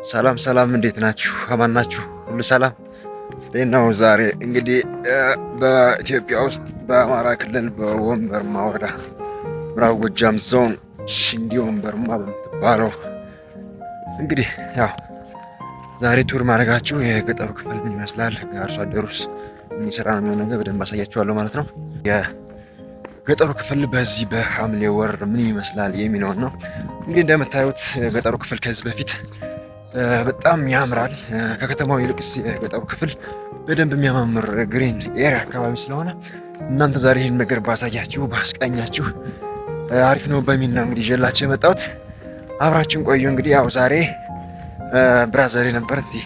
ሰላም ሰላም፣ እንዴት ናችሁ? አማን ናችሁ? ሁሉ ሰላም ነው? ዛሬ እንግዲህ በኢትዮጵያ ውስጥ በአማራ ክልል በወንበርማ ወረዳ ምዕራብ ጎጃም ዞን ሽንዲ ወንበርማ በምትባለው እንግዲህ ያው ዛሬ ቱር ማድረጋችሁ የገጠሩ ክፍል ምን ይመስላል፣ አርሶ አደሩስ ምን ይሰራ ነው የሚሆነው ነገር በደንብ አሳያችኋለሁ ማለት ነው። የገጠሩ ክፍል በዚህ በሐምሌ ወር ምን ይመስላል የሚለውን ነው። እንግዲህ እንደምታዩት ገጠሩ ክፍል ከዚህ በፊት በጣም ያምራል። ከከተማው ይልቅስ የገጠሩ ክፍል በደንብ የሚያማምር ግሪን ኤሪያ አካባቢ ስለሆነ እናንተ ዛሬ ይህን ነገር ባሳያችሁ ባስቃኛችሁ አሪፍ ነው በሚል ነው እንግዲህ ይዤላችሁ የመጣሁት። አብራችን ቆዩ። እንግዲህ ያው ዛሬ ብራዘር ነበር እዚህ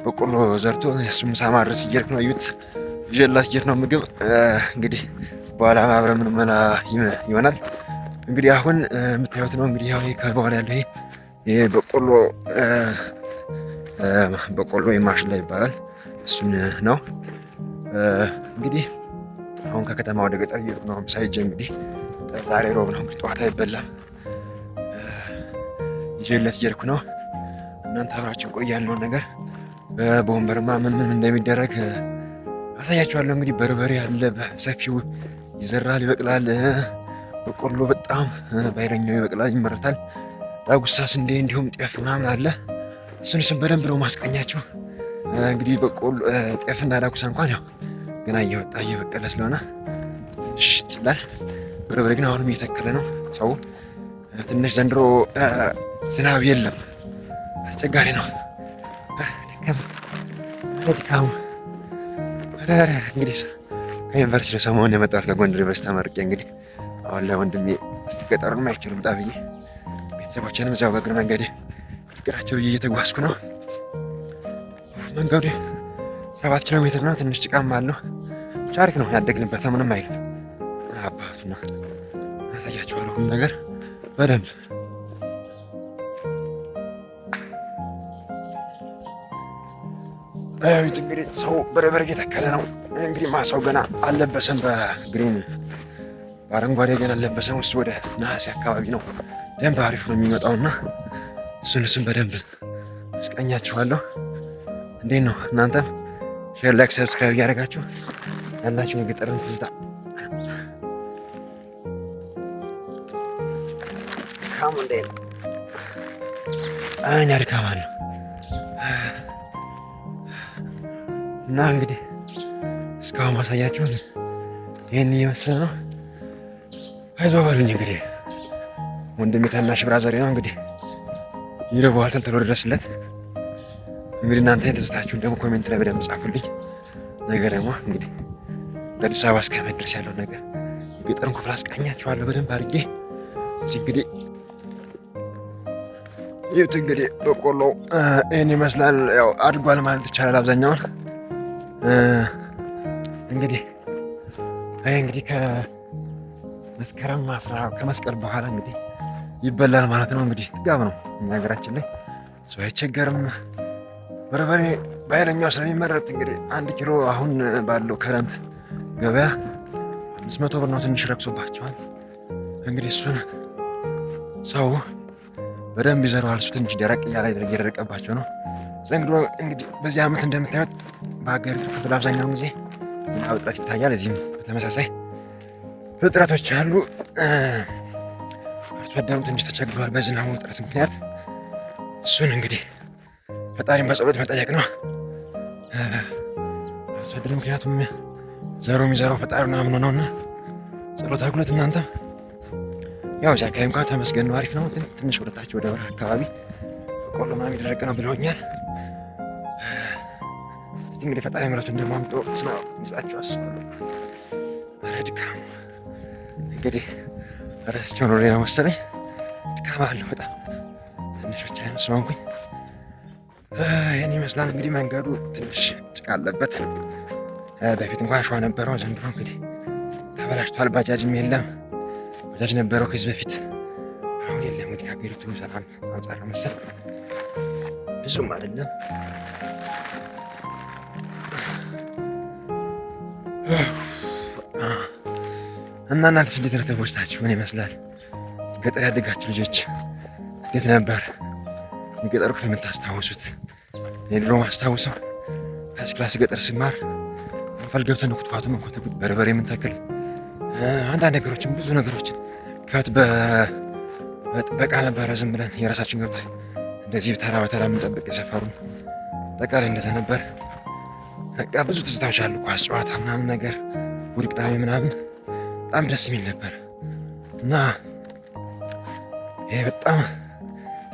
በቆሎ ዘርቶ እሱም ሳማርስ እየሄድኩ ነው። እዩት፣ ይዤላችሁ እየሄድኩ ነው ምግብ። እንግዲህ በኋላ አብረን የምንበላ ይሆናል። እንግዲህ አሁን የምታዩት ነው እንግዲህ ያው ከበኋላ ያለው ይሄ በቆሎ የማሽላ ይባላል። እሱን ነው እንግዲህ አሁን ከከተማ ወደ ገጠር እየሄድኩ ነው። ሳይጀ እንግዲህ ዛሬ ሮብ ነው እንግዲህ ጠዋት አይበላም ይዤለት እየሄድኩ ነው። እናንተ አብራችሁ ቆይ ያለውን ነገር በወንበርማ ምን እንደሚደረግ አሳያችኋለሁ። እንግዲህ በርበሬ አለ በሰፊው ይዘራል፣ ይበቅላል። በቆሎ በጣም በኃይለኛው ይበቅላል፣ ይመረታል። ዳጉሳ፣ ስንዴ እንዲሁም ጤፍ ምናምን አለ። እሱን በደንብ ነው ማስቀኛቸው። እንግዲህ በቆሎ ጤፍና ዳጉሳ እንኳን ያው ገና እየወጣ እየበቀለ ስለሆነ ትንሽ ይችላል። በርበሬ ግን አሁንም እየተከለ ነው ሰው። ትንሽ ዘንድሮ ዝናብ የለም፣ አስቸጋሪ ነው። ድካሙ እንግዲህ ከዩኒቨርሲቲ ሰሞኑን የመጣሁት ከጎንደር ዩኒቨርሲቲ ተመርቄ እንግዲህ አሁን ላይ ወንድሜ ስትገጠሩንም አይችሉም ጣብዬ ቤተሰቦችንም እዚያው በእግር መንገድ ፍቅራቸው እየተጓዝኩ ነው። መንገዱ 7 ኪሎ ሜትር ነው። ትንሽ ጭቃም አለው። ቻሪክ ነው ያደግንበት፣ ምንም አይልም። አባቱ ነው ያሳያችኋለሁ ሁሉ ነገር በደንብ። አዩት እንግዲህ ሰው በርበሬ እየተከለ ነው። እንግዲህ ማሳው ገና አልለበሰም፣ በግሪን በአረንጓዴ ገና አልለበሰም። እሱ ወደ ነሐሴ አካባቢ ነው ደንብ አሪፍ ነው የሚመጣውና እሱን በደንብ አስቃኛችኋለሁ። እንዴት ነው እናንተም ሼር፣ ላይክ፣ ሰብስክራይብ እያደረጋችሁ ያላችሁ የገጠርን ትዝታ ካሙ እንዴት ነው? እኛ ድካም አለው እና እንግዲህ እስካሁን ማሳያችሁን ይህን እየመሰለ ነው። አይዞህ በሉኝ እንግዲህ ወንድሜ ታናሽ ብራዘሬ ነው እንግዲህ ይረባዋል። ተልተሎ ድረስለት እንግዲህ እናንተ የተዝታችሁን ደግሞ ኮሜንት ላይ በደንብ ጻፉልኝ። ነገር ደግሞ እንግዲህ በአዲስ አበባ እስከመድረስ ያለው ነገር የገጠርን ክፍል አስቃኛችኋለሁ በደንብ አድርጌ። እዚህ እንግዲህ ይሁት እንግዲህ በቆሎ ይህን ይመስላል። ያው አድጓል ማለት ይቻላል አብዛኛውን። እንግዲህ ይህ እንግዲህ ከመስቀል በኋላ እንግዲህ ይበላል ማለት ነው። እንግዲህ ጥጋብ ነው ሀገራችን ላይ ሰው አይቸገርም። በርበሬ በኃይለኛው ስለሚመረት እንግዲህ 1 ኪሎ አሁን ባለው ከረንት ገበያ 500 ብር ነው። ትንሽ ረክሶባቸዋል። እንግዲህ እሱን ሰው በደንብ ይዘረዋል። እሱ ትንሽ ደረቅ እያለ እየደረቀባቸው ነው። ዘንድሮ እንግዲህ በዚህ ዓመት እንደምታዩት በሀገሪቱ ክፍል አብዛኛውን ጊዜ ዝናብ እጥረት ይታያል። እዚህም በተመሳሳይ እጥረቶች አሉ። አርሶ አደሩም ትንሽ ተቸግሯል በዝናቡ እጥረት ምክንያት። እሱን እንግዲህ ፈጣሪን በጸሎት መጠየቅ ነው አርሶ አደሩ። ምክንያቱም ዘሩ የሚዘራው ፈጣሪውን አምኖ ነውና ጸሎት አድርጉለት እናንተም። ያው እዚህ አካባቢ እንኳን ተመስገን ነው፣ አሪፍ ነው። ግን ትንሽ ወደታች ወደ በረሃ አካባቢ በቆሎ ምናምን የደረቀ ነው ብለውኛል። እስቲ እንግዲህ ፈጣሪ ምሕረቱን እንደማምጦ ዝናብ ይስጣችሁ አስባለሁ። ኧረ ድካም እንግዲህ ረስቸው ነው ሌላ መሰለኝ። ድካም አለው በጣም ትንሽ ብቻ ነው ስለሆንኩኝ ይህን ይመስላል። እንግዲህ መንገዱ ትንሽ ጭቃ አለበት። በፊት እንኳን አሸዋ ነበረው። ዘንድሮ እንግዲህ ተበላሽቷል። ባጃጅም የለም። ባጃጅ ነበረው ከዚህ በፊት፣ አሁን የለም። እንግዲህ ሀገሪቱ ሰላም አንጻር መሰል ብዙም አይደለም። እና እናንተስ እንዴት ነው? ምን ይመስላል? ገጠር ያደጋችሁ ልጆች እንዴት ነበር? የገጠሩ ክፍል የምታስታውሱት? የድሮ ማስታውሰው ታች ክላስ ገጠር ስማር መንፈል ገብተን ኩትኳቱ መንኮተኩት በርበሬ የምንተክል አንዳንድ ነገሮችን ብዙ ነገሮችን ከብት በጥበቃ ነበረ። ዝም ብለን የራሳችን ገብት እንደዚህ ተራ በተራ የምንጠብቅ የሰፈሩን ጠቃላይ እንደዛ ነበር። በቃ ብዙ ትዝታዎች አሉ። ኳስ ጨዋታ ምናምን ነገር እሑድ ቅዳሜ ምናምን በጣም ደስ የሚል ነበር እና ይሄ በጣም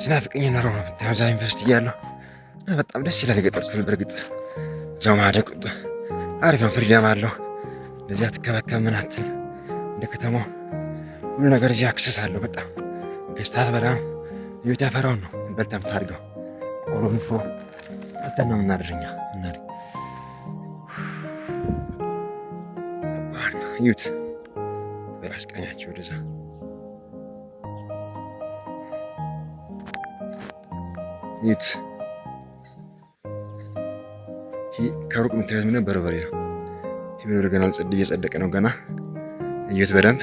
ስናፍቀኝ የኖረው ነው። ብታየው እዛ ዩኒቨርሲቲ እያለሁ በጣም ደስ ይላል የገጠር ክፍል። በእርግጥ እዛው ማደግ አሪፍ ነው። ፍሪደም አለው። እንደዚህ አትከበከብ ምን አትል እንደ ከተማው ሁሉ ነገር እዚህ አክሰስ አለው። በጣም ገዝታት በጣም ህይወት ያፈራውን ነው በልተህ የምታድገው። ቆሎ ንፍሮ አተን ነው የምናደርኛ እዩት። በራስ ቀኛቸው ወደዛ እዩት። ይህ ከሩቅ የምታዩት ምን በርበሬ ነው። ይህ ምን ገና እየጸደቀ ነው ገና። እዩት በደንብ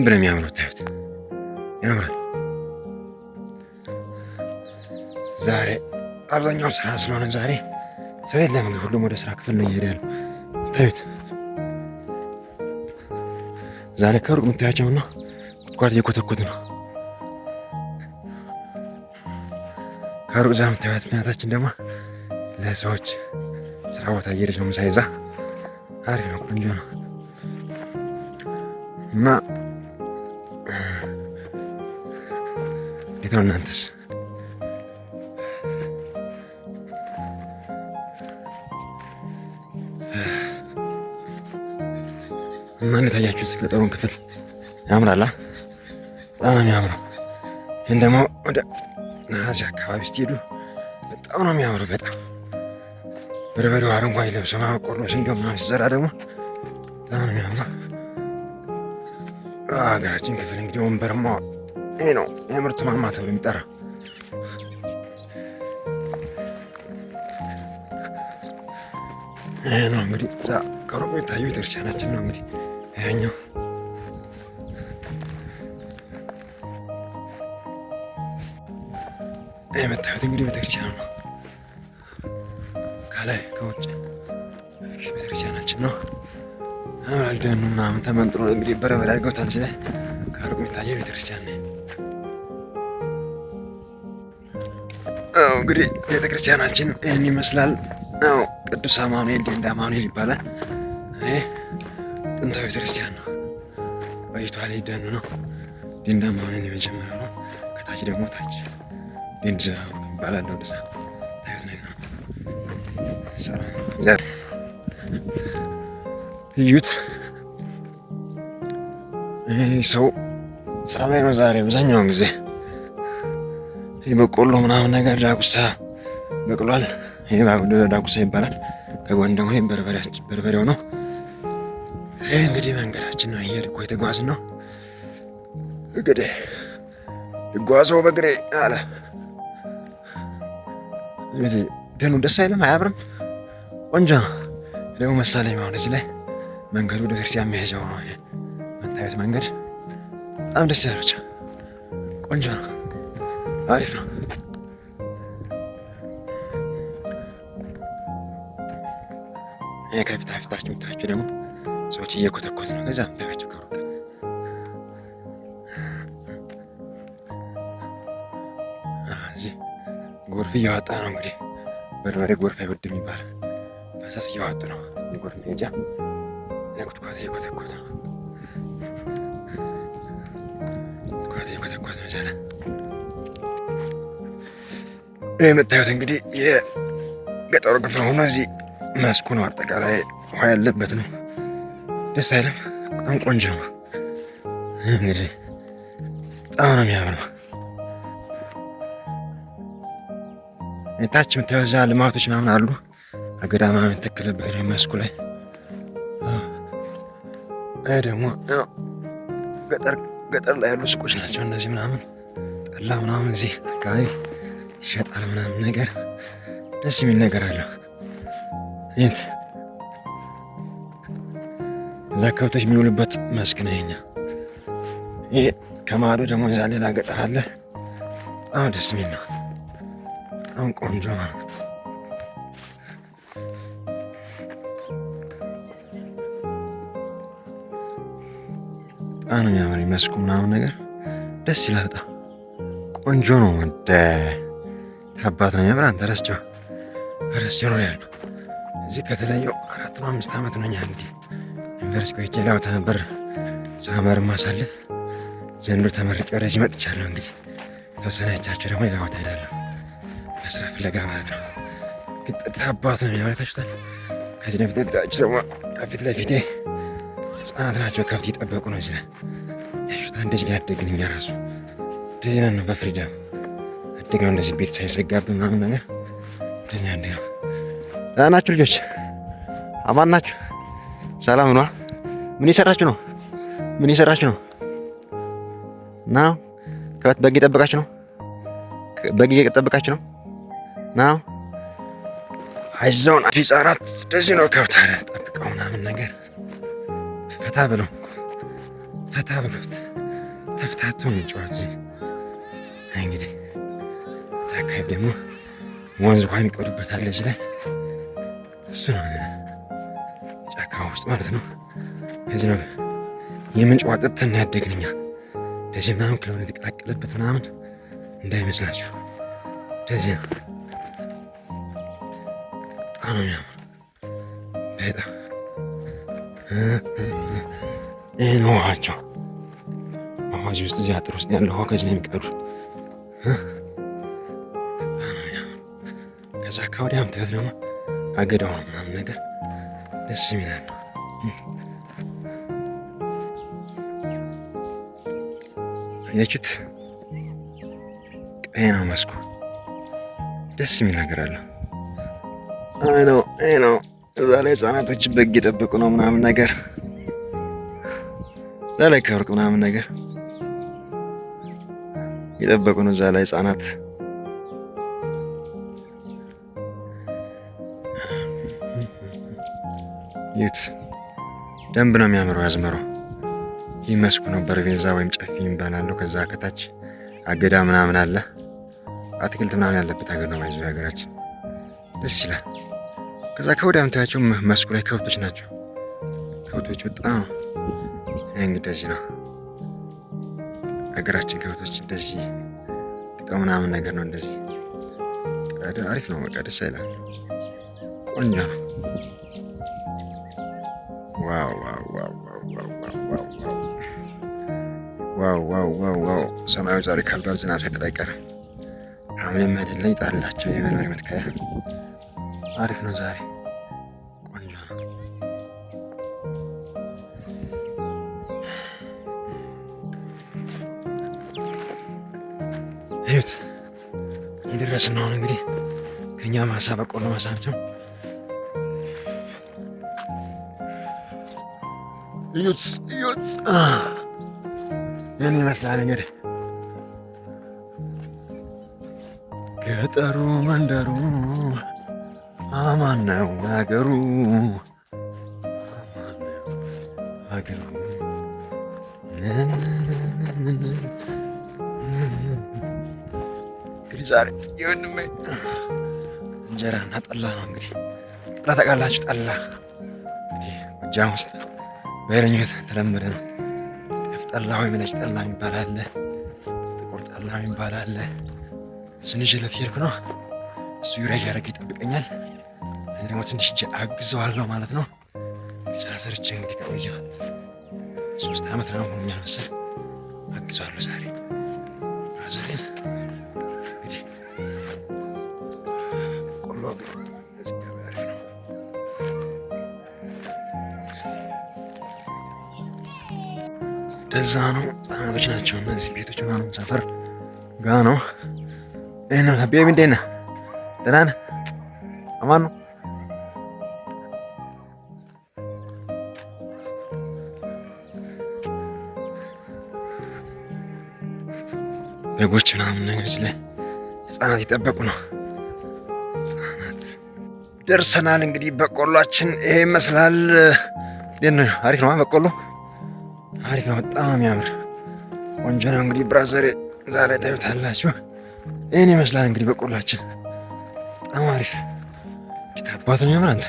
ነው የሚያምረው። ታዩት ያምራል። ዛሬ አብዛኛው ስራ ስለሆነ ዛሬ ሰው የለም። ሁሉም ወደ ስራ ክፍል ነው እየሄደ ያለው። ታዩት ዛሬ ከሩቅ የምታያቸው ነው ኩትኳት እየኮተኮቱ ነው። ከሩቅ ዛ የምታዩት እናታችን ደግሞ ለሰዎች ስራ ቦታ እየሄደች ነው። ምሳ ይዛ አሪፍ ነው፣ ቆንጆ ነው እና እንዴት ነው እናንተስ? እና እንዴት አያችሁት? ገጠሩን ክፍል ያምራላ። በጣም ነው የሚያምረው። ይህን ደግሞ ወደ ነሐሴ አካባቢ ስትሄዱ በጣም ነው የሚያምረው። በጣም በርበሬው አረንጓዴ ለብሶ ቆሎ ስንዴው ምናምን ሲዘራ ደግሞ በጣም ነው የሚያምረው። ሀገራችን ክፍል እንግዲህ ወንበርማ ይሄ ነው የምርቱ ማማ ተብሎ የሚጠራ። ይሄ ነው እንግዲህ እዛ ከሩቅ የሚታየው ቤተክርስቲያናችን ነው። እንግዲህ ያኛው የምታዩት እንግዲህ ቤተክርስቲያኑ ነው። ከላይ ከውጭ ቤተክርስቲያናችን ነው። ያምራል። ደኑ ምናምን ተመንጥሮ እንግዲህ በረበሬ አድርገውታል። እዚህ ላይ ከሩቅ የሚታየው ቤተክርስቲያን ነው። እንግዲህ ቤተክርስቲያናችን ይህን ይመስላል። ቅዱስ አማኑኤል ደንዳ አማኑኤል ይባላል። ይሄ ጥንታዊ ቤተክርስቲያን ነው። ቆይቷል። ደኑ ነው። ደንዳ አማኑኤል የመጀመሪያው ነው። ከታች ደግሞ ታች ደንድ ይባላል። ወደዛ ታዩት ነገር እዩት። ይህ ሰው ስራ ላይ ነው ዛሬ አብዛኛውን ጊዜ። ይህ በቆሎ ምናምን ነገር ዳጉሳ በቅሏል። ይህ ዳጉሳ ይባላል። ከጎን ደግሞ ይህም በርበሬው ነው። ይህ እንግዲህ መንገዳችን ነው። ይሄ እኮ የተጓዝን ነው እንግዲህ ይጓዘው በእግሬ አለ። ደኑ ደስ አይልም? አያምርም? ቆንጆ ነው ደግሞ መሳለኝ አሁን እዚህ ላይ መንገዱ ወደ ክርስቲያን መሄጃው ነው። የምታዩት መንገድ በጣም ደስ ያለ ብቻ ቆንጆ ነው፣ አሪፍ ነው። ይህ ከፊታችሁ የምታያቸው ደግሞ ሰዎች እየኮተኮት ነው። ከዛ የምታያቸው ከሩቅ እዚህ ጎርፍ እያወጣ ነው። እንግዲህ በርበሬ ጎርፍ አይወድም ይባላል። ፈሰስ እያወጡ ነው። የጎርፍ መሄጃ ኩትኳት እየኮተኮት ነው። ኩትኳት እየኮተኮት ነው። ዛለ የምታዩት እንግዲህ የገጠሩ ክፍል ሆኖ እዚህ መስኩ ነው። አጠቃላይ ውሃ ያለበት ነው። ደስ አይልም? በጣም ቆንጆ ነው። እንግዲህ በጣም ነው የሚያምረው። ታች የምታዩት እዛ ልማቶች ምናምን አሉ። አገዳ ምናምን የተተከለበት ነው መስኩ ላይ። ይህ ደግሞ ገጠር ላይ ያሉ ሱቆች ናቸው እነዚህ ምናምን ጠላ ምናምን እዚህ አካባቢ ይሸጣል ምናምን ነገር ደስ የሚል ነገር አለው። ይት እዛ ከብቶች የሚውሉበት መስክ ነው። ይሄ ከማዶ ደግሞ እዛ ሌላ ገጠር አለ። በጣም ደስ የሚል ነው። በጣም ቆንጆ ማለት ነው። በጣም ነው የሚያምር መስኩ ምናምን ነገር ደስ ይላል። በጣም ቆንጆ ነው። ወደ ታባት ነው የሚያምር። አንተ ረስቼው ነው ያለው። እዚህ ከተለየው 4-5 ዓመት ነው። እንግዲህ ዩኒቨርሲቲ ቆይቼ ሌላ ቦታ ነበር ሳመር ማሳለፍ። ዘንድሮ ተመርቄ ወደዚህ መጥቻለሁ። እንግዲህ ተወሰነ አይቻችሁ ደግሞ ሌላ ቦታ ሄዳለሁ ለስራ ፍለጋ ማለት ነው። ግን ታባት ነው የሚያምር። ታችሁታል። ከዚህ ለፊት ታችሁ ደግሞ ከፊት ለፊቴ ህፃናት ናቸው። ከብት እየጠበቁ ነው። እዚህ ያሹታ እንደዚህ ያደግን እኛ ራሱ እንደዚህ ነን። በፍሪደም አደግነው እንደዚህ ቤት ሳይዘጋብን ምናምን ነገር እንደዚህ ያደግነው። ደህና ናችሁ ልጆች? አማን ናችሁ? ሰላም ነው? ምን እየሰራችሁ ነው? ናው ከብት በግ እየጠበቃችሁ ነው? በግ እየጠበቃችሁ ነው? ናው አይዞን ህፃናት እንደዚህ ነው። ከብት ጠብቀው ምናምን ነገር ፈታ ብሎት ተፍታቶ ነው ጨዋታ። እንግዲህ አካባቢ ደግሞ ወንዝ ውሃ የሚቀዱበት አለ እዚህ ላይ። እሱ ነው ጫካ ውስጥ ማለት ነው። ከዚህ ነው የምንጭ ውሃ ጠጥተን ያደግን እኛ። እንደዚህ ምናምን ክለሆነ የተቀላቀለበት ምናምን እንዳይመስላችሁ እንደዚህ ነው። በጣም ነው የሚያምር። በጣም ይህ ነው ውሃቸው። እዚህ ውስጥ እዚህ አጥር ውስጥ ያለው ውሃ ከዚህ ነው የሚቀዱ። ከዛ ከወዲያም ታዩት ደግሞ አገዳው ነው ምናምን ነገር ደስ የሚላል ነው። አያችሁት? ቀይ ነው መስኩ። ደስ የሚል ነገር አለው። አይ ነው እዛ ላይ ህፃናቶች በግ የጠበቁ ነው ምናምን ነገር። እዛ ላይ ከሩቅ ምናምን ነገር የጠበቁ ነው። እዛ ላይ ህፃናት ይዩት። ደንብ ነው የሚያምረው ያዝመረው። ይህ መስኩ ነው። በርቬዛ ወይም ጨፊ ይባላል። ከዛ ከታች አገዳ ምናምን አለ። አትክልት ምናምን ያለበት ሀገር ነው። ማይዙ ሀገራችን ደስ ይላል። ከዛ ከወዲያ የምታያቸው መስኩ ላይ ከብቶች ናቸው። ከብቶች በጣም እንግዲህ እንደዚህ ነው ሀገራችን። ከብቶች እንደዚህ ግጠው ምናምን ነገር ነው። እንደዚህ አሪፍ ነው። በቃ ደስ ይላል። ቆንጆ ነው። ዋው! ሰማዩ ዛሬ ከብዷል። ዝናብ ሳይጥል አይቀርም። ሐምሌም አይደለ ይጣላቸው የበርበሬ መትከያ አሪፍ ነው። ዛሬ ቆንጆ ነው። እዩት፣ የደረስን ነው እንግዲህ ከኛ ማሳ በቆሎ ማሳ ነው። እዩት፣ ይህን ይመስላል እንግዲህ ገጠሩ መንደሩ አማን ነው ሀገሩ። እንግዲህ ዛሬ የወንድሜ እንጀራ እና ጠላ ነው። እንግዲህ ጠላ ታውቃላችሁ? ጠላ እንግዲህ ጎጃም ውስጥ በኃይለኛው ተለመደ ነው። ጤፍ ጠላ ወይም ነጭ ጠላ የሚባል አለ፣ ጥቁር ጠላ የሚባል አለ። እሱን ይዤለት እየሄድኩ ነው። እሱ ዩሪያ እያደረገ ይጠብቀኛል። እኔ ደግሞ ትንሽ አግዘዋለሁ ማለት ነው። ስራ ሰርቼ እንግዲህ ከቆየሁ 3 ዓመት ነው ሆኖኛል መሰል። አግዘዋለሁ ዛሬ ብራዘሬን። እንግዲህ ቆሎ ግን እዚህ ጋር አሪፍ ነው። እንደዛ ነው። ህጻናቶች ናቸው እነዚህ ቤቶች ምናምን ሰፈር ጋ ነው። ይሄን ነው ቤቢ። እንዴት ነህ? ደህና ነህ? አማን ነው? በጎች ምናምን ነገር ስለ ህፃናት ይጠበቁ ነው። ህፃናት ደርሰናል። እንግዲህ በቆሏችን ይሄ ይመስላል። አሪፍ ነው በቆሎ፣ አሪፍ ነው። በጣም ነው የሚያምር፣ ቆንጆ ነው። እንግዲህ ብራዘር ዛሬ ታዩታላችሁ። ይሄን ይመስላል እንግዲህ በቆላችን በጣም አሪፍ አባቱ ነው ያምር። አንተ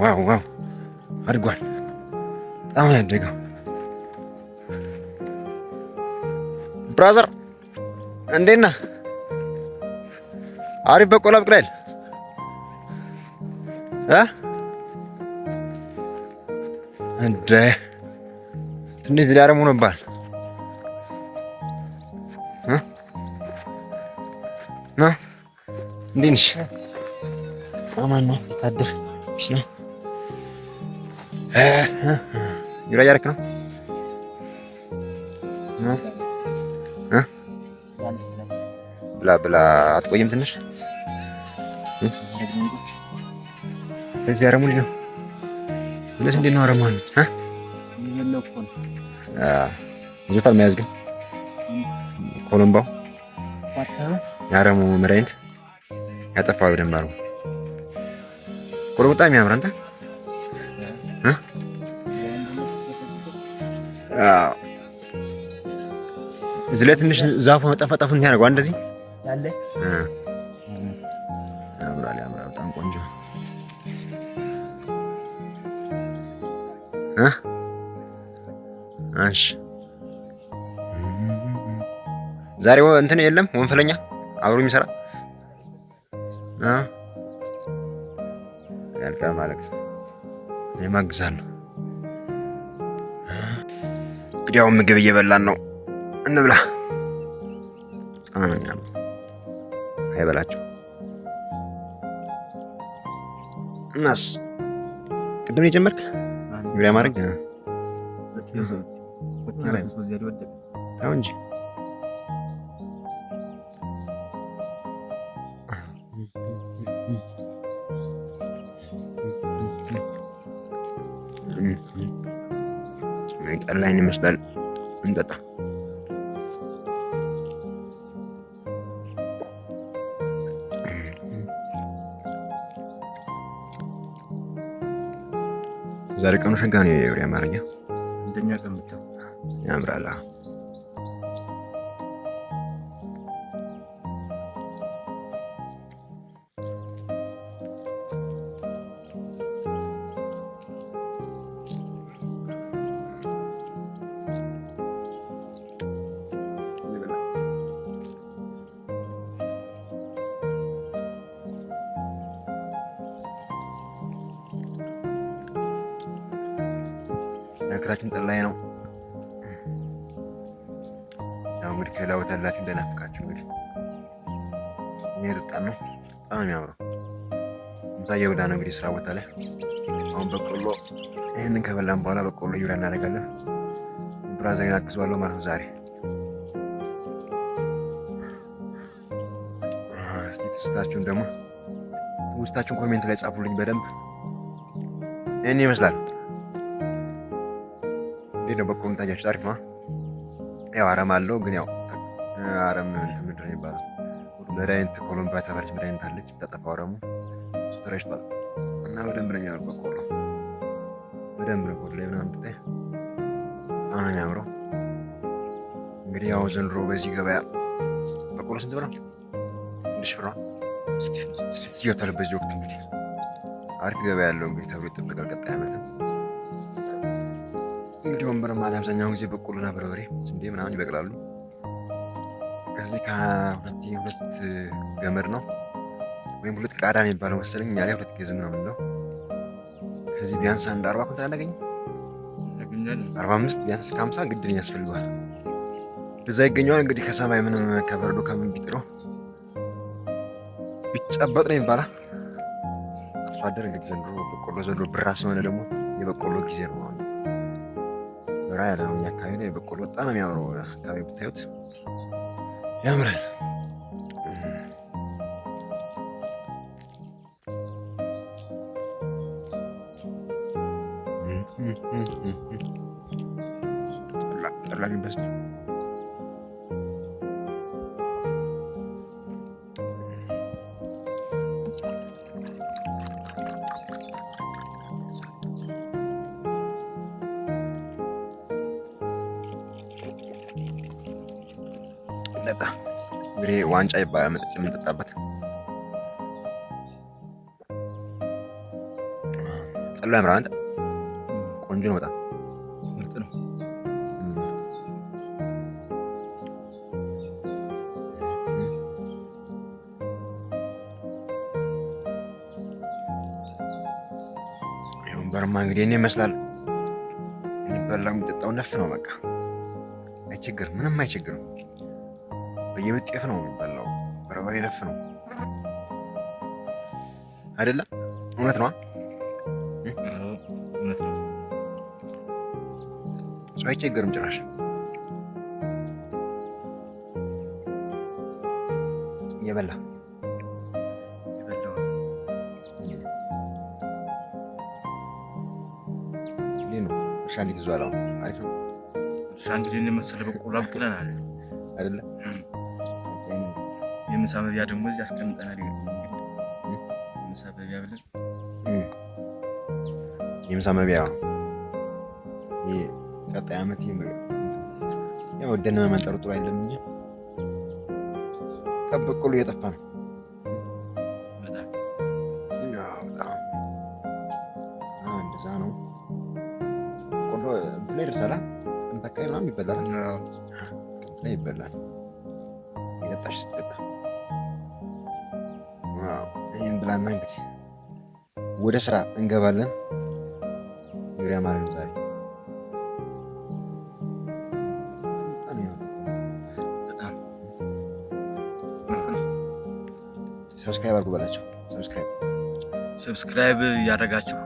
ዋው አድጓል። በጣም ነው ያደገው። ብራዘር እንዴት ነህ? አሪፍ በቆላ ብቅላል። እንደ ትንሽ ዝዳረም ሆኖብሃል። እንዴት ነሽ? አማን ነው ታድር ቢስ ነው ዩራ እያደረክ ነው ብላ አትቆይም ትንሽ እዚህ አረሙልኝ ነው ስለዚህ እንዴት ነው አረሙ አሉት ይዞታል መያዝ ግን ኮሎምባው የአረሙ መድኃኒት ያጠፋው በደንብ አድርጎ ቆሎ በጣም የሚያምር አንተ እዚህ ላይ ትንሽ ዛፉ መጠፋጠፉ እንትን ያደርገዋል እንደዚህ ያለ ያምራል በጣም ቆንጆ እሺ ዛሬ እንትን የለም ወንፈለኛ አብሮ የሚሰራ ያልቃ ማለት እኔም አግዛለሁ። እንግዲህ አሁን ምግብ እየበላን ነው። እንብላ። አናኛ አይበላቸው እናስ ቅድም የጀመርክ ዩሪያ ማድረግ እንጂ ጠላይን ይመስላል። እንጠጣ። ዛሬ ቀኑ ሸጋ ነው። የዩሪያ አማርኛ እንደኛ ቀን ብቻ ያምራል። ያክራችን ጠላይ ነው። ያው እንግዲህ ከሌላ ቦታ ያላችሁ እንደናፍቃችሁ እንግዲህ እኔ የጠጣን ነው። በጣም የሚያምረው ምሳ እየበላ ነው እንግዲህ ስራ ቦታ ላይ። አሁን በቆሎ ይህንን ከበላን በኋላ በቆሎ ዩሪያ እናደርጋለን። ብራዘሪን አግዘዋለሁ ማለት ነው ዛሬ። እስቲ ትውስታችሁን ደግሞ ትውስታችሁን ኮሜንት ላይ ጻፉልኝ በደንብ። ይህን ይመስላል። እንዴት ነው በቆሎ ታያችሁ? አሪፍ ነው። ያው አረም አለው ግን ያው አረም እንትን ምንድን ነው የሚባለው መድኃኒት ኮሎምባ ተባለች መድኃኒት አለች ተጠፋው አረሙ እሱ ተረጭቷል እና በደንብ ነው የሚያምረው በቆሎ በደንብ ነው ቆሎ ላይ ምናምን ብታይ በጣም ነው የሚያምረው። እንግዲህ ያው ዘንድሮ በዚህ ገበያ በቆሎ ስንት ብር ነው? ትንሽ ብር ነው ስትይወታል በዚህ ወቅት እንግዲህ አሪፍ ገበያ ያለው እንግዲህ ተብሎ ይጠበቃል ቀጣይ ዓመትም እንግዲህ ወንበር ማለት አብዛኛውን ጊዜ በቆሎና በርበሬ ስንዴ ምናምን ይበቅላሉ። ከዚህ ሁለት ገመድ ነው ወይም ሁለት ቃዳ የሚባለው መሰለኝ እኛ ላይ ሁለት ጌዝም ነው የምንለው። ከዚህ ቢያንስ አንድ 40 ኩንታል አናገኝም? 45 ቢያንስ እስከ 50 ግድን ያስፈልገዋል። እንደዛ ይገኘዋል እንግዲህ ከሰማይ ምንም ከበረዶ ከምን ቢጥለው ቢጨበጥ ነው ይባላል። አርሶ አደር እንግዲህ ዘንድሮ ብራ ስለሆነ ደግሞ የበቆሎ ጊዜ ነው። ብራ ያለ ነው። እኛ አካባቢ ላይ በቆሎ በጣም ነው የሚያምረው። አካባቢ ብታዩት ያምራል። ጠላ ዩኒቨርሲቲ ለጣ እንግዲህ ዋንጫ ይባላል መጠጥ የምንጠጣበት። ጠላ ያምራል። ቆንጆ ነው በጣም ምርጥ ነው። ወንበርማ እንግዲህ እኔ ይመስላል የሚበላው የሚጠጣው ነፍ ነው። በቃ አይቸግርም፣ ምንም አይቸግርም። በየቤቱ ጤፍ ነው የሚበላው፣ በርበሬ ነፍ ነው አይደለም? እውነት ነው። እውነት ነው። ሰው አይቸግርም ጭራሽ። እየበላ እርሻ እንዴት ይዟል? አሁን አሪፍ ነው። እርሻ እንግዲህ መሰለ በቆሎ አብቅለናል አይደለ? የምሳ መብያ ደግሞ እዚህ አስቀምጠናል። የምሳ መብያ ብለን የምሳ መብያ ይሄ ቀጣይ ዓመት ያው ወደነ መመንጠሩ ጥሩ አይደለም እንጂ በቆሎ እየጠፋ ነው። እንደዛ ነው። በቆሎ እንትን ላይ ይደርሳል። ጥቅምት አካባቢ ምናምን ይበላል። ጥቅምት ላይ ይበላል። እየጠጣሽ ስትጠጣ ይህን ብላና እንግዲህ ወደ ስራ እንገባለን። እንግዲህ አማረ ነው ዛሬ ሰብስክራይብ አድርጉ በላቸው። ሰብስክራይብ እያደረጋችሁ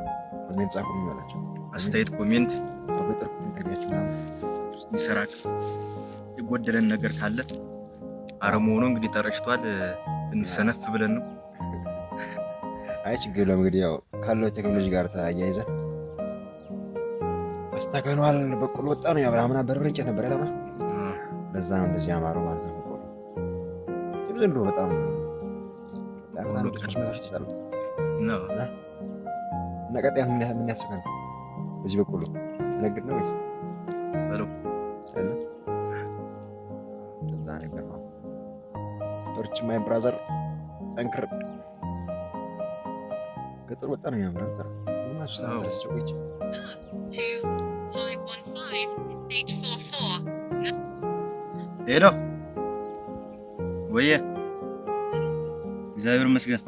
ኮሜንት ጻፉ በላቸው። አስተያየት ኮሜንት በቁጥር ኮሜንት ያገኛችሁ የሚሰራ የጎደለን ነገር ካለ አረሙ ሆኖ እንግዲህ ተረጭቷል። ትንሽ ሰነፍ ብለን ነው። አይ ችግር የለውም። እንግዲህ ያው ካለው ቴክኖሎጂ ጋር ተያይዘን አስተካክለናል። በቆሎ ወጣ ነው። የአብርሃምና በርበሬ እንጨት ነበር ያለና ለዛ ነው እንደዚህ ያማረው ማለት ነው። በቆሎ ዘንድሮ በጣም እና ቀጣይ ምን ያስፈልጋል? በዚህ በቆሎ ነግድ ነው ወይስ በለው እንደዛ ነገር ነው። ቶርች ማይ ብራዘር ጠንክር። ገጠር ወጣ ነው ያምራል። ሄሎ ወየ እግዚአብሔር ይመስገን።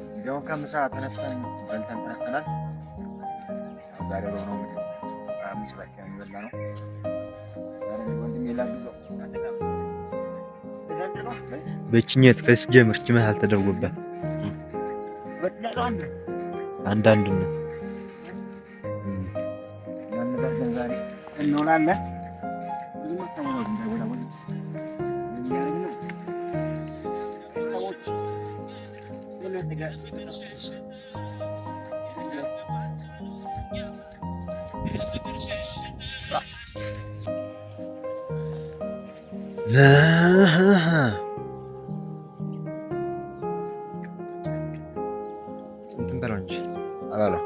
እንዲያውም ከምሳ ተነስተን በልተን ተነስተናል። ዛሬ ነው አምስት ላይ የሚበላ ነው። ወንድሜ ላግዘው በችኘት ከስጀምር ችመህ አልተደርጎበት አንዳንድ ነው እንውላለን። እንትን በለው እንጂ አላለው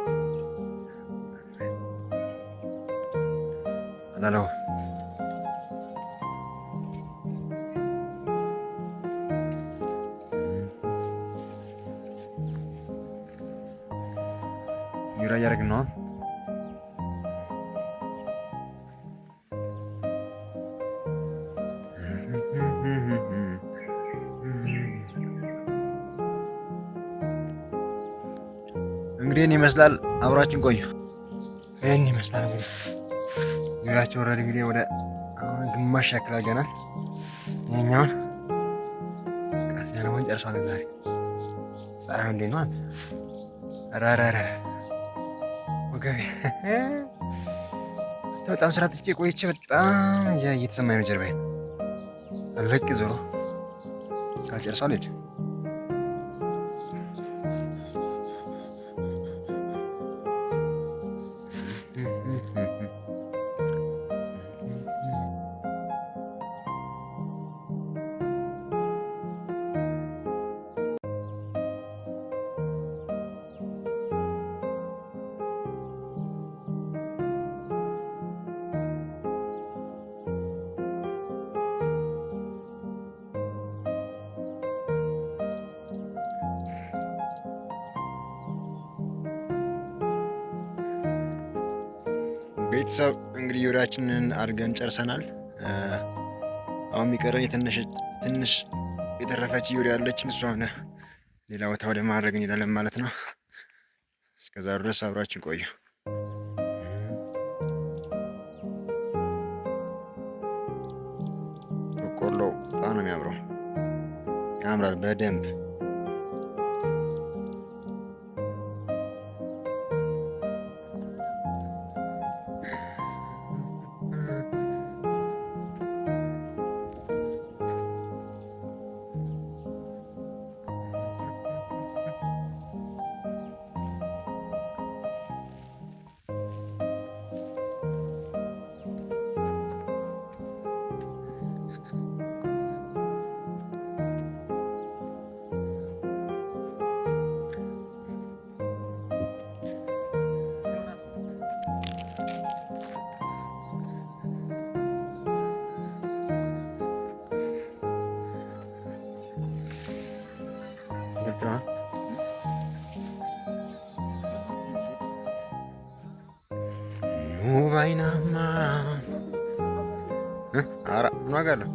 ዩራ እያደረግን ነው። እንግዲህ ይህን ይመስላል። አብራችን ቆዩ። ይህን ይመስላል ዩራቸው ወረድ እንግዲህ ወደ አሁን ግማሽ ያክል አድርገናል። ይኸኛውን ቀስ ያለውን ጨርሷል። ዛሬ ፀሐዩ እንዴት ነው አንተ? ረረረ ወገቤ በጣም ስራ ትቼ ቆይቼ በጣም እየተሰማኝ ነው ጀርባዬን። አለቅ ዞሮ ሳልጨርሰው አልሄድ ቤተሰብ እንግዲህ ዩሪያችንን አድርገን ጨርሰናል። አሁን የሚቀረን ትንሽ የተረፈች ዩሪያ አለችን። እሷን ሌላ ቦታ ወደ ማድረግ እንሄዳለን ማለት ነው። እስከዛ ድረስ አብራችን ቆዩ። በቆሎው በጣም ነው የሚያምረው፣ ያምራል በደንብ። ሙባይናማ አራ ምን ዋጋ አለው?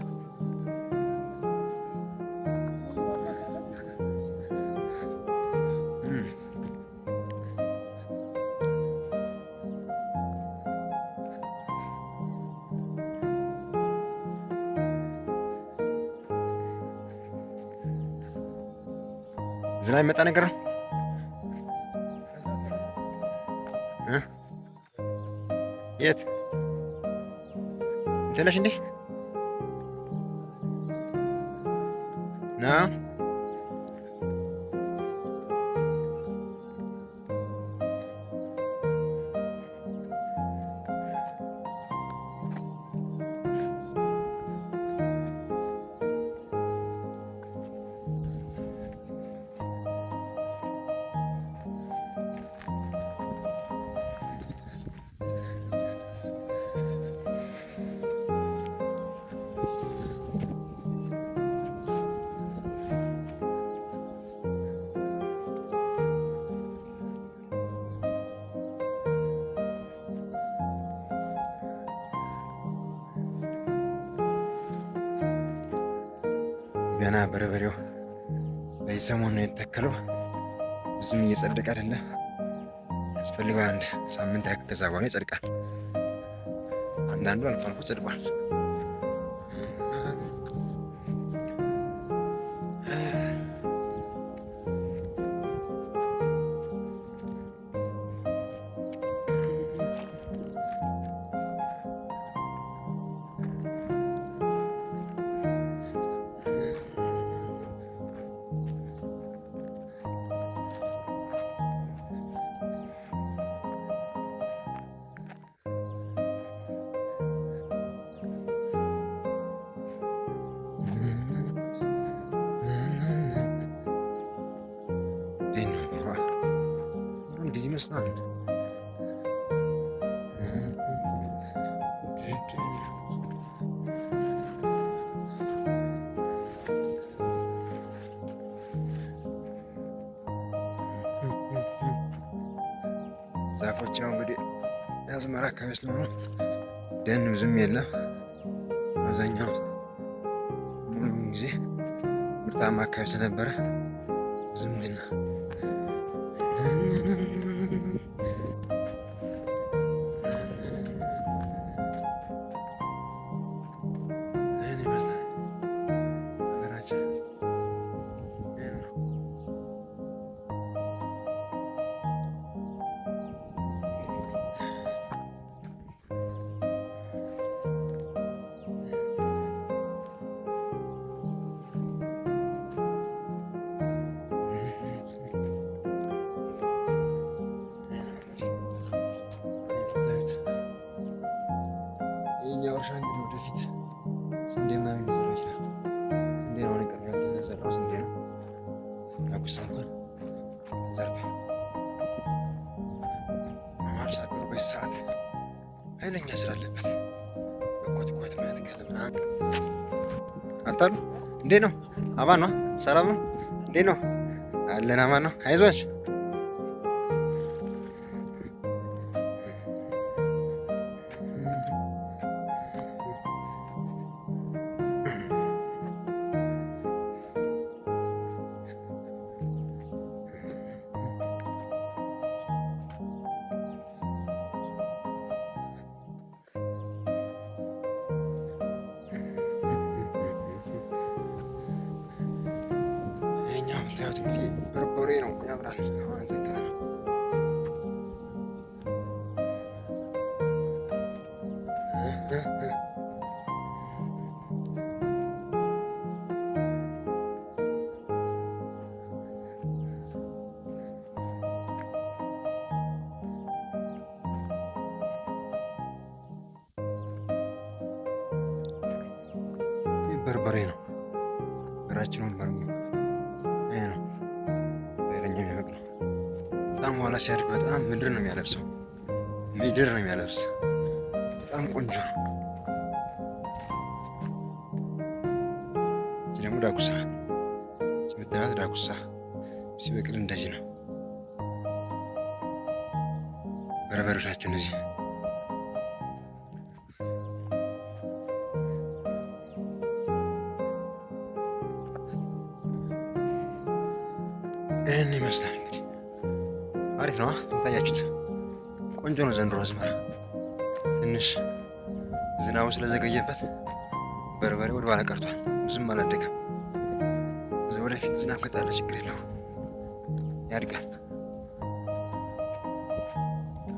ዝናብ የሚመጣ ነገር ነው። የት ትለሽ እንዴ ና ገና በርበሬው በዚህ ሰሞን ነው የተተከለው። ብዙም እየጸደቀ አይደለም። ያስፈልገው አንድ ሳምንት ያክል፣ ከዛ በኋላ ይጸድቃል። አንዳንዱ አልፎ አልፎ ጸድቋል። እንደዚህ ይመስላል። ዛፎች ያው እንግዲህ የአዝመራ አካባቢ ስለሆነ ደን ብዙም የለም። አብዛኛው ሙሉ ጊዜ ምርታማ አካባቢ ስለነበረ ብዙም ድና እርሻ እንግዲህ ወደፊት ስንዴ ምናምን ሊዘራ ይችላል። ስንዴ ነው የቀረ የተዘራው ስንዴ ነው። ዳጉሳ እንኳን ዘርቷል። ማርሳ በዚህ ሰዓት ኃይለኛ ስራ አለበት። በኮትኮት መትከል ምናምን አታሉ። እንዴት ነው? አማን ነው? ሰላም ነው? እንዴት ነው? አለን አማን ነው። አይዟችሁ ይሄኛው የምታዩት እንግዲህ በርበሬ ነው። ያምራል። አሁን ተከለ በርበሬ ነው። ሀገራችን ወንበር ይሄ ነው። በረኛ የሚበቅለው በጣም ኋላ ሲያድግ በጣም ምድር ነው የሚያለብሰው። ምድር ነው የሚያለብስ። በጣም ቆንጆ ነው። ይህ ደግሞ ዳጉሳ የምታዩት ዳጉሳ ሲበቅል እንደዚህ ነው። በርበሬዎች ናቸው እነዚህ። ይህን ይመስላል እንግዲህ አሪፍ ነው። ታያችሁት ቆንጆ ነው። ዘንድሮ አዝመራ ትንሽ ዝናቡ ስለዘገየበት በርበሬ ወደ ኋላ ቀርቷል። ብዙም አላደገም። ወደፊት ዝናብ ከጣለ ችግር የለውም፣ ያድጋል።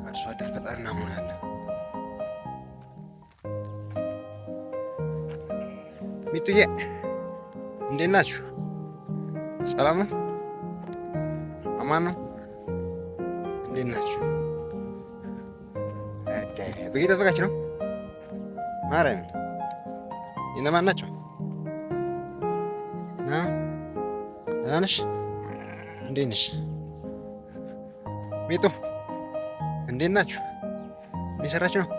አርሶ አደር ፈጣሪና መሆን ያለ ሚጡዬ እንዴት ናችሁ? ሰላም ነው? አማን ነው? እንዴት ናችሁ? በጌ ጠበቃችሁ ነው? ማርያም የእነማን ናቸው? ደህና ነሽ? እንዴት ነሽ? ሚጡ እንዴት ናችሁ? ምን እየሰራችሁ ነው?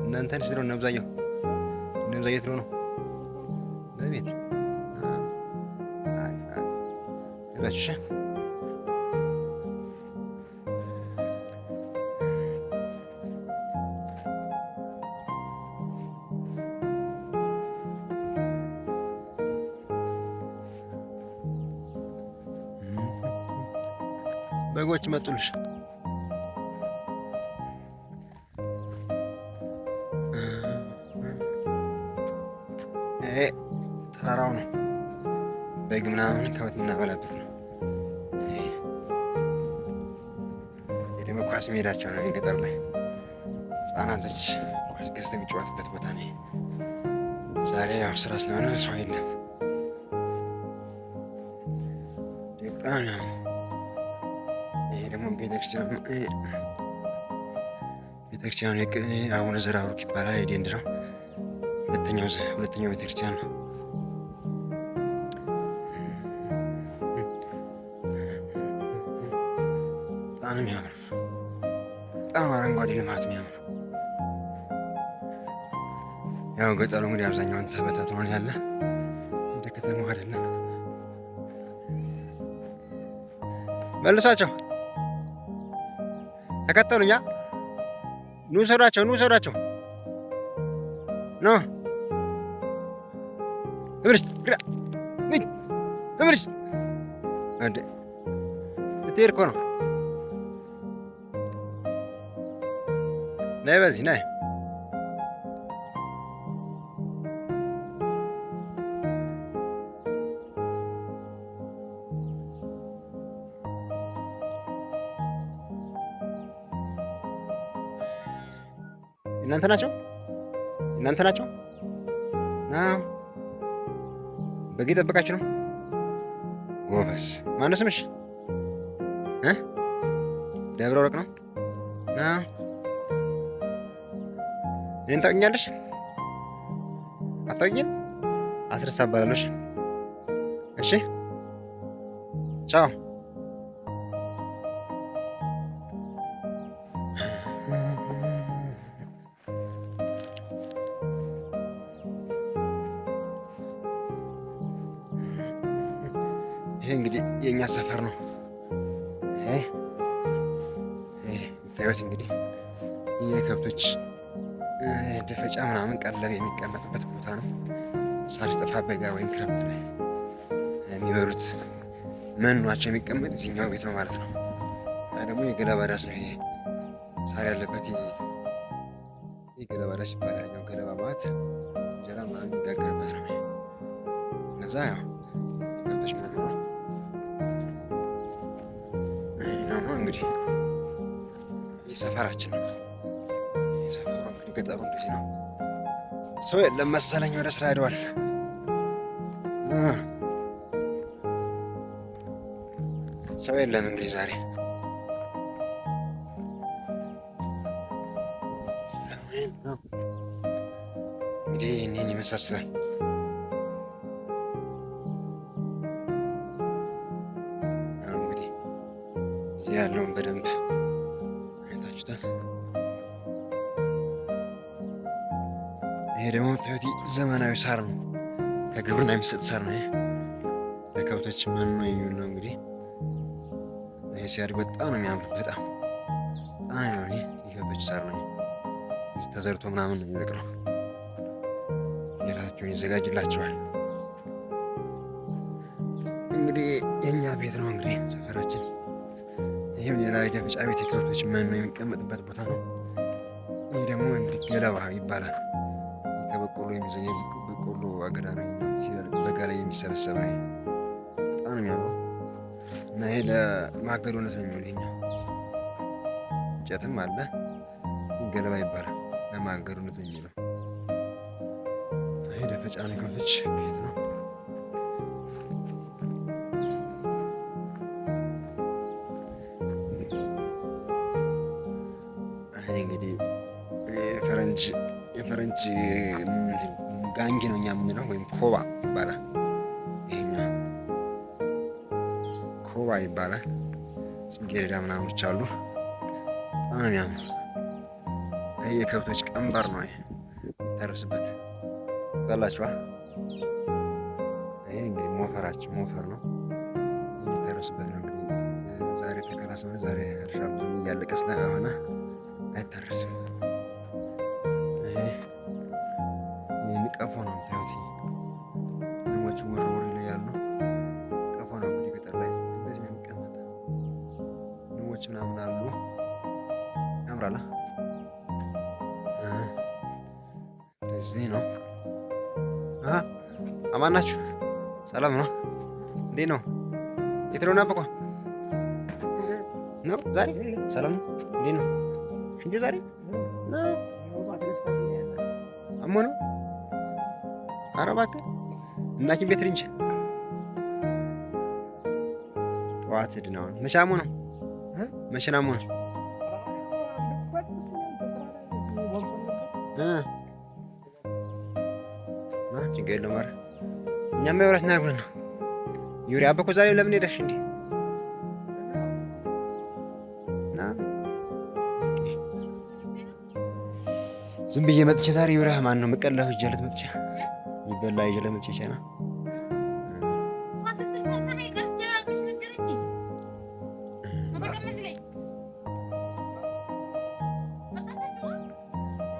እናንተን ስለው ነብዛየው ትሎ ነው በቤት ይባችሽ በጎች መጡልሽ። ይሄ ተራራው ነው። በግ ምናምን ከብት የምናበላበት ነው። ይሄ ደግሞ ኳስ ሜዳቸው ነው። ገጠር ላይ ህጻናቶች ኳስ ገዝተው የሚጫወቱበት ቦታ ነው። ዛሬ ያው ስራ ስለሆነ ሰው የለም። በጣም ያው ይሄ ደግሞ ቤተክርስቲያኑ አቡነ ዘራሩክ ይባላል። የደንድ ነው። ሁለተኛው ቤተክርስቲያን ነው። በጣም የሚያምር በጣም አረንጓዴ ልማት የሚያምር ያው ገጠሩ እንግዲህ አብዛኛውን ተበታትኖ ያለ እንደ ከተማው አይደለም። መልሳቸው ተከተሉኛ። ኑ ሰዷቸው ኖ እብርስ አደ ልትሄድ እኮ ነው። ነይ በዚህ ነይ። እናንተ ናቸው በግ ጠበቃችሁ ነው። ጎበዝ። ማነው ስምሽ? ደብረ ወርቅ ነው። እኔን ታውቂኛለሽ? አታውቂኝም? አስረሳ እባላለሁ። እሺ ቻው። ይሄ እንግዲህ የኛ ሰፈር ነው። ታዩት እንግዲህ የከብቶች ደፈጫ ምናምን ቀለብ የሚቀመጥበት ቦታ ነው። ሳር ሲጠፋ በጋ ወይም ክረምት ላይ የሚበሉት መኗቸው የሚቀመጥ እዚህኛው ቤት ነው ማለት ነው። ደግሞ የገለባ ዳስ ነው። ይሄ ሳር ያለበት የገለባ ዳስ ይባላል። ገለባ ማለት እንጀራ ምናምን የሚጋገርበት ነው። ከዛ ያው ከብቶች ማለት ነው። እንግዲህ የሰፈራችን ነው። የሰፈሩ እንግዲህ ገጠሩ እንደዚህ ነው። ሰው የለም መሰለኝ ወደ ስራ ሄደዋል። ሰው የለም እንግዲህ ዛሬ እንግዲህ እኔን ይመሳስላል። እንግዲህ እዚህ ያለውን በደንብ አይታችሁታል። ይሄ ደግሞ ታዩቲ ዘመናዊ ሳር ነው፣ ከግብርና የሚሰጥ ሳር ነው። ለከብቶች መኖ የሚውል ነው። እንግዲህ ይሄ ሲያድግ በጣም ነው የሚያምር፣ በጣም ነው የሚያምር። የከብቶች ሳር ነው። እዚህ ተዘርቶ ምናምን ነው የሚበቅለው። የራሳቸውን ይዘጋጅላቸዋል። እንግዲህ የኛ ቤት ነው እንግዲህ ሰፈራችን። ይህም ሌላ የደፈጫ ቤት የከብቶች መኖ የሚቀመጥበት ቦታ ነው። ይህ ደግሞ እንግዲህ ገለባ ይባላል። ከበቆሎ በቆሎ አገዳ ነው፣ በጋ ላይ የሚሰበሰብ ነው። በጣም ነው የሚያምረው እና ይሄ ለማገዶነት ነው የሚውል። ይሄኛው እንጨትም አለ፣ ገለባ ይባላል። ለማገዶነት ነው የሚውለው። ይሄ ደፈጫ ነው የከብቶች ቤት ነው። እንግዲህ የፈረንጅ ጋንጊ ነው እኛ የምንለው፣ ወይም ኮባ ይባላል። ይሄኛው ኮባ ይባላል። ጽጌረዳ ምናምኖች አሉ። በጣም ነው የሚያምር። ይሄ የከብቶች ቀንበር ነው። ይሄ የሚታረስበት ታላችኋል። ይሄ እንግዲህ ሞፈር ነው የሚታረስበት ነው። እንግዲህ ዛሬ ተከላ ስለሆነ ዛሬ እርሻ ብዙ እያለቀ ስለሆነ አይታረስም። ይህን ቀፎ ነው የምታዩት። ንቦች ወርወር ላይ ያሉ ቀፎ ነው እንግዲህ ገጠር ላይ እንደዚህ ነው የሚቀመጥ። ንቦች ምናምን አሉ። ያምራል። እንደዚህ ነው። አማን ናችሁ? ሰላም ነው? እንዴት ነው? የት ነው ናበቋ ነው ዛሬ? ሰላም ነው? እንዴት ነው? ሽንጆ ዛሬ አሞ ነው? ኧረ እባክህ እናችን ቤት ልንች ጠዋት ድነው መቼ አሞ ነው? መቼ ነው አሞ ነው? ችግር የለውም። ኧረ እኛማ የወራት ናግሮን ነው ዩሪ አበኮ ዛሬ ለምን ሄደሽ እንዴ? ዝም ብዬ መጥቼ ዛሬ ዩሪያ ማን ነው የምቀላው? ይዤለት መጥቼ ይበላ ይዤለት መጥቼ ቻና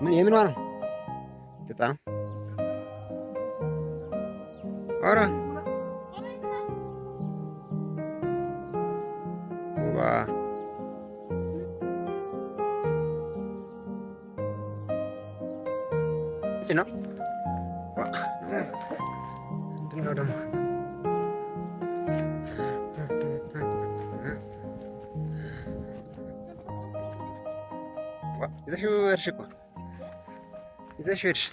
ምን የምኗ ነው? ጥጣ ነው። ኧረ ዋ ነው እንትን ነው ደግሞ ይዘሽው ሄድሽ እኮ ይዘሽው ሄድሽ።